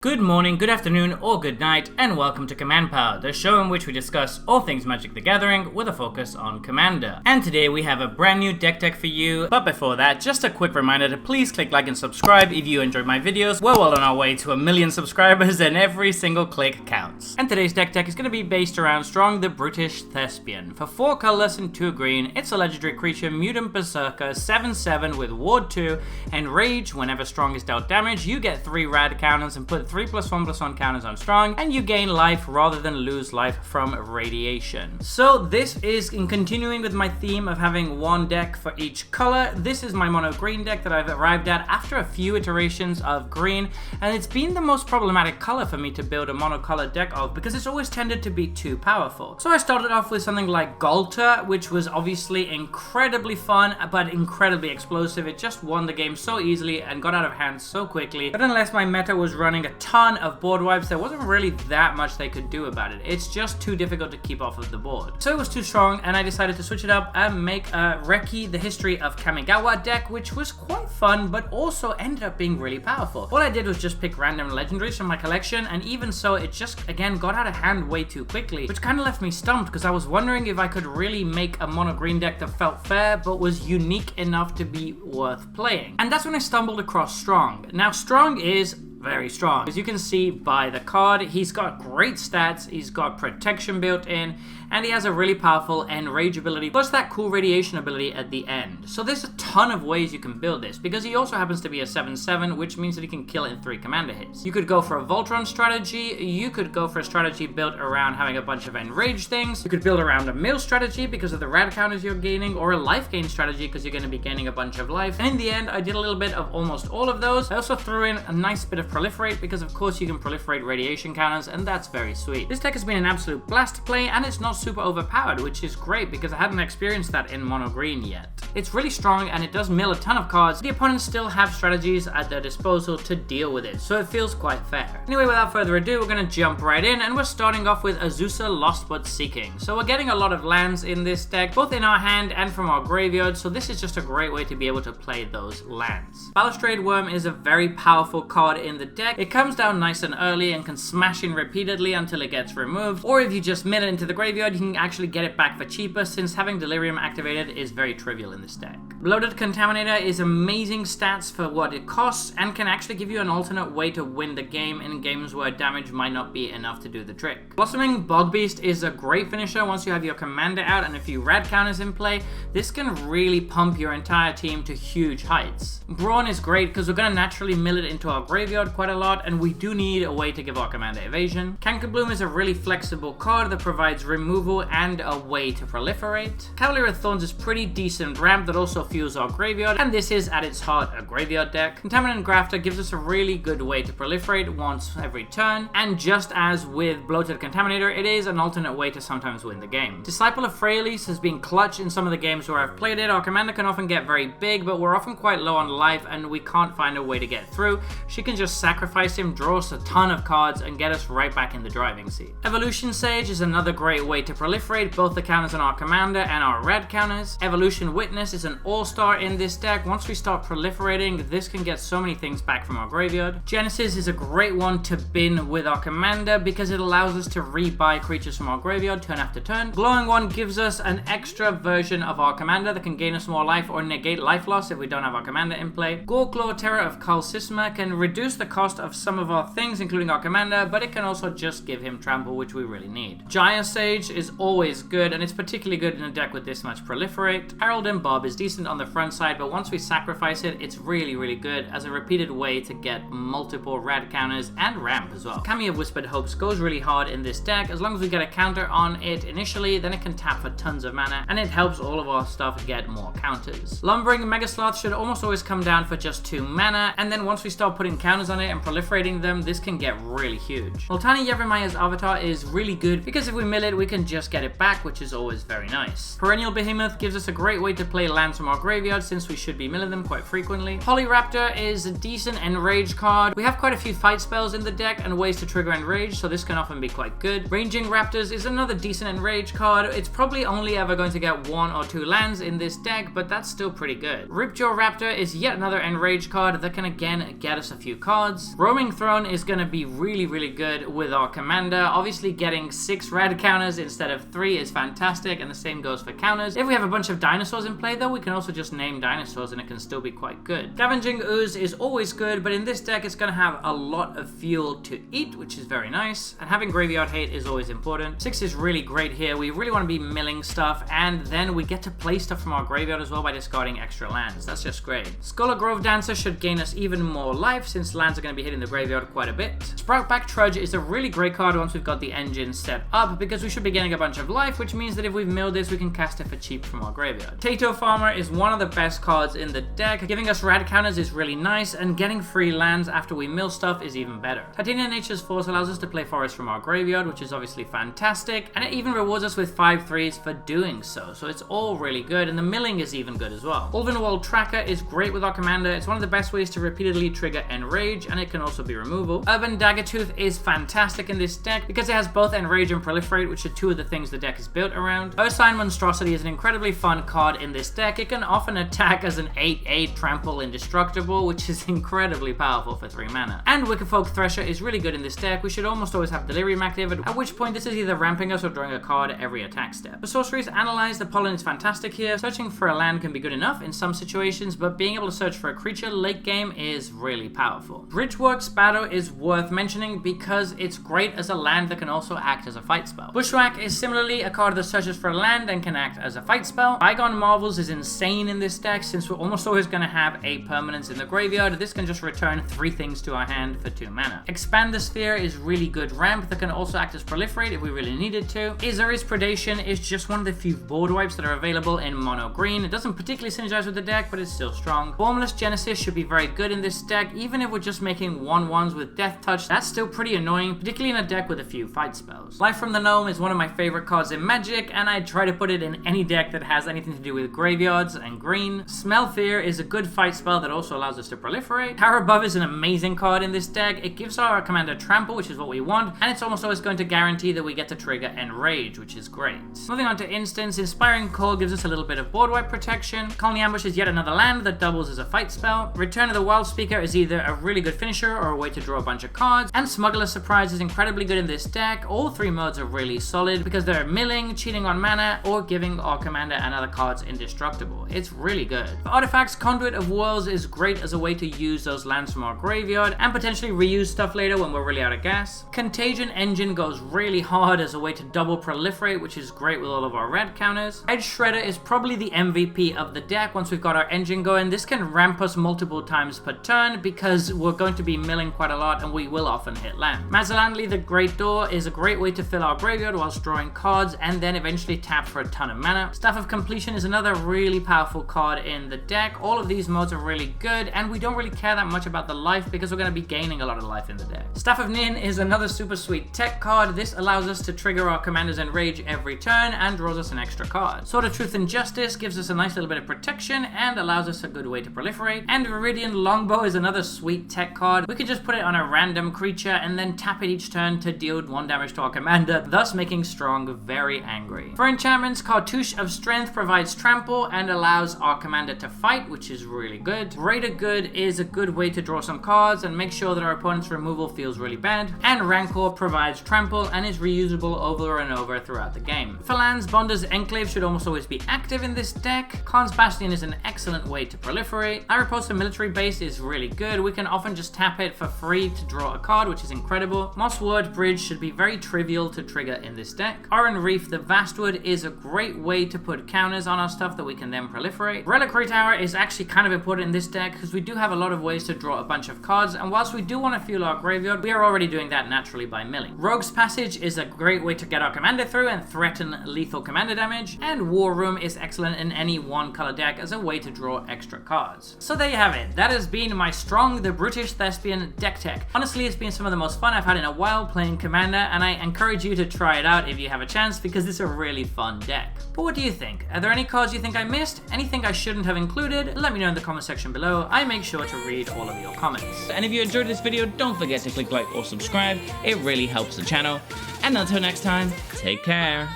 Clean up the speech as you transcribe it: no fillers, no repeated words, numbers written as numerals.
Good morning, good afternoon, or good night, and welcome to Command Power, the show in which we discuss all things Magic the Gathering with a focus on Commander. And today we have a brand new deck tech for you, but before that, just a quick reminder to please click like and subscribe if you enjoyed my videos. We're well on our way to 1 million subscribers and every single click counts. And today's deck tech is going to be based around Strong the Brutish Thespian. For 4 colorless and 2 green, it's a legendary creature, Mutant Berserker, 7/7 with Ward 2 and Rage. Whenever Strong is dealt damage, you get 3 rad counters and put 3+1/+1 counters on Strong, and you gain life rather than lose life from radiation. So this is in continuing with my theme of having one deck for each color. This is my mono green deck that I've arrived at after a few iterations of green, and it's been the most problematic color for me to build a monocolor deck of because it's always tended to be too powerful. So I started off with something like Galter, which was obviously incredibly fun but incredibly explosive. It just won the game so easily and got out of hand so quickly. But unless my meta was running a ton of board wipes, there wasn't really that much they could do about it. It's just too difficult to keep off of the board. So it was too strong, and I decided to switch it up and make a Reki, the History of Kamigawa deck, which was quite fun, but also ended up being really powerful. All I did was just pick random legendaries from my collection, and even so, it just, again, got out of hand way too quickly, which kind of left me stumped because I was wondering if I could really make a mono green deck that felt fair, but was unique enough to be worth playing. And that's when I stumbled across Strong. Now, Strong is very strong. As you can see by the card, he's got great stats, he's got protection built in, and he has a really powerful Enrage ability, plus that cool radiation ability at the end. So there's a ton of ways you can build this, because he also happens to be a 7/7, which means that he can kill in 3 commander hits. You could go for a Voltron strategy, you could go for a strategy built around having a bunch of Enrage things, you could build around a mill strategy because of the rad counters you're gaining, or a life gain strategy because you're going to be gaining a bunch of life. And in the end, I did a little bit of almost all of those. I also threw in a nice bit of proliferate, because of course you can proliferate radiation counters, and that's very sweet. This deck has been an absolute blast to play, and it's not super overpowered, which is great because I hadn't experienced that in mono green yet. It's really strong and it does mill a ton of cards. The opponents still have strategies at their disposal to deal with it, so it feels quite fair. Anyway, without further ado, we're going to jump right in, and we're starting off with Azusa Lost But Seeking. So we're getting a lot of lands in this deck, both in our hand and from our graveyard, so this is just a great way to be able to play those lands. Balustrade Worm is a very powerful card in the deck. It comes down nice and early and can smash in repeatedly until it gets removed, or if you just mill it into the graveyard, you can actually get it back for cheaper, since having Delirium activated is very trivial in this deck. Bloated Contaminator is amazing stats for what it costs, and can actually give you an alternate way to win the game in games where damage might not be enough to do the trick. Blossoming Bogbeast is a great finisher once you have your commander out and a few rad counters in play. This can really pump your entire team to huge heights. Brawn is great because we're going to naturally mill it into our graveyard quite a lot, and we do need a way to give our commander evasion. Cankerbloom is a really flexible card that provides removal and a way to proliferate. Cavalier of Thorns is pretty decent ramp that also fuels our graveyard, and this is at its heart a graveyard deck. Contaminant Grafter gives us a really good way to proliferate once every turn, and just as with Bloated Contaminator, it is an alternate way to sometimes win the game. Disciple of Freyalise has been clutch in some of the games where I've played it. Our commander can often get very big, but we're often quite low on life and we can't find a way to get through. She can just sacrifice him, draw us a ton of cards, and get us right back in the driving seat. Evolution Sage is another great way to proliferate both the counters on our commander and our red counters. Evolution Witness is an all-star in this deck. Once we start proliferating, this can get so many things back from our graveyard. Genesis is a great one to bin with our commander because it allows us to rebuy creatures from our graveyard turn after turn. Glowing One gives us an extra version of our commander that can gain us more life or negate life loss if we don't have our commander in play. Goreclaw Terror of Kull Sisma can reduce the cost of some of our things, including our commander, but it can also just give him trample, which we really need. Giant Sage is always good, and it's particularly good in a deck with this much proliferate. Harold and Bob is decent on the front side, but once we sacrifice it, it's really, really good as a repeated way to get multiple rad counters and ramp as well. Kami of Whispered Hopes goes really hard in this deck. As long as we get a counter on it initially, then it can tap for tons of mana, and it helps all of our stuff get more counters. Lumbering Megasloth should almost always come down for just 2 mana, and then once we start putting counters on it and proliferating them, this can get really huge. Multani Yevrimaya's Avatar is really good because if we mill it, we can just get it back, which is always very nice. Perennial Behemoth gives us a great way to play lands from our graveyard since we should be milling them quite frequently. Polyraptor is a decent enrage card. We have quite a few fight spells in the deck and ways to trigger enrage, so this can often be quite good. Ranging Raptors is another decent enrage card. It's probably only ever going to get 1 or 2 lands in this deck, but that's still pretty good. Ripjaw Raptor is yet another enrage card that can again get us a few cards. Roaming Throne is going to be really good with our commander. Obviously getting 6 red counters instead of 3 is fantastic, and the same goes for counters. If we have a bunch of dinosaurs in play though, we can also just name dinosaurs and it can still be quite good. Scavenging Ooze is always good, but in this deck it's going to have a lot of fuel to eat, which is very nice, and having Graveyard Hate is always important. 6 is really great here. We really want to be milling stuff, and then we get to play stuff from our graveyard as well by discarding extra lands. That's just great. Scholar Grove Dancer should gain us even more life since lands are going to be hitting the graveyard quite a bit. Sproutback Trudge is a really great card once we've got the engine set up, because we should be getting a bunch of life, which means that if we've milled this, we can cast it for cheap from our graveyard. Tato Farmer is one of the best cards in the deck. Giving us rad counters is really nice, and getting free lands after we mill stuff is even better. Titania Nature's Force allows us to play forest from our graveyard, which is obviously fantastic, and it even rewards us with 5/3s for doing so it's all really good, and the milling is even good as well. Ulvenwald Tracker is great with our commander. It's one of the best ways to repeatedly trigger Enrage, and it can also be removal. Urban Daggertooth is fantastic in this deck because it has both Enrage and Proliferate, which are 2 of the things the deck is built around. Ursine Monstrosity is an incredibly fun card in this deck. It can often attack as an 8/8 trample indestructible, which is incredibly powerful for 3 mana. And Wickerfolk Thresher is really good in this deck. We should almost always have Delirium active, at which point this is either ramping us or drawing a card every attack step. For Sorceries, Analyze the Pollen is fantastic here. Searching for a land can be good enough in some situations, but being able to search for a creature late game is really powerful. Bridgeworks Battle is worth mentioning because it's great as a land that can also act as a fight spell. Bushwhack is similarly a card that searches for a land and can act as a fight spell. Bygone Marvels is insane in this deck since we're almost always going to have 8 permanents in the graveyard. This can just return 3 things to our hand for 2 mana. Expand the Sphere is really good ramp that can also act as Proliferate if we really needed to. Azorius Predation is just one of the few board wipes that are available in mono green. It doesn't particularly synergize with the deck, but it's still strong. Formless Genesis should be very good in this deck, even if we're just making 1/1s with Death Touch. That's still pretty annoying, particularly in a deck with a few fight spells. Life from the Gnome is one of my favorite cards in Magic, and I try to put it in any deck that has anything to do with graveyards and green. Smell Fear is a good fight spell that also allows us to proliferate. Tower Above is an amazing card in this deck. It gives our commander trample, which is what we want, and it's almost always going to guarantee that we get to trigger Enrage, which is great. Moving on to instants, Inspiring Call gives us a little bit of board wipe protection. Colony Ambush is yet another land that doubles as a fight spell. Return of the Wild Speaker is either a really good finisher or a way to draw a bunch of cards, and Smuggler's Surprise is incredibly good in this deck. All 3 modes are really solid because they're milling, cheating on mana, or giving our commander and other cards indestructible. It's really good. For artifacts, Conduit of Worlds is great as a way to use those lands from our graveyard and potentially reuse stuff later when we're really out of gas. Contagion Engine goes really hard as a way to double proliferate, which is great with all of our red counters. Edge Shredder is probably the MVP of the deck once we've got our engine going. This can ramp us multiple times per turn because we're going to be milling quite a lot and we will often hit land. Mazalandli the Great Door is a great way to fill our graveyard whilst drawing cards and then eventually tap for a ton of mana. Staff of Completion is another really powerful card in the deck. All of these modes are really good and we don't really care that much about the life because we're going to be gaining a lot of life in the deck. Staff of Nin is another super sweet tech card. This allows us to trigger our commander's Enrage every turn and draws us an extra card. Sword of Truth and Justice gives us a nice little bit of protection and allows us a good way to proliferate. And Viridian Longbow is another sweet tech card. We can just put it on a random creature and then tap it each turn to deal 1 damage to our commander, thus making Strong very angry. For enchantments, Cartouche of Strength provides trample and allows our commander to fight, which is really good. Greater Good is a good way to draw some cards and make sure that our opponent's removal feels really bad. And Rancor provides trample and is reusable over and over throughout the game. For lands, Bonder's Enclave should almost always be active in this deck. Khan's Bastion is an excellent way to proliferate. Ariposa Military Base is really good. We can often just tap it for free to draw a card, which is incredible. Mossword Bridge should be very trivial to trigger in this deck. Oran Reef the Vastwood is a great way to put counters on our stuff that we can then proliferate. Reliquary Tower is actually kind of important in this deck because we do have a lot of ways to draw a bunch of cards, and whilst we do want to fuel our graveyard, we are already doing that naturally by milling. Rogue's Passage is a great way to get our commander through and threaten lethal commander damage, and War Room is excellent in any 1-color deck as a way to draw extra cards. So there you have it. That has been my Strong the Brutish Thespian deck tech. Honestly, it's been some of the most fun I've had in a while playing Commander, and I encourage you to try it out if you have a chance because it's a really fun deck. But what do you think? Are there any cards you think I missed? Anything I shouldn't have included, let me know in the comment section below. I make sure to read all of your comments. And if you enjoyed this video, don't forget to click like or subscribe. It really helps the channel. And until next time, take care.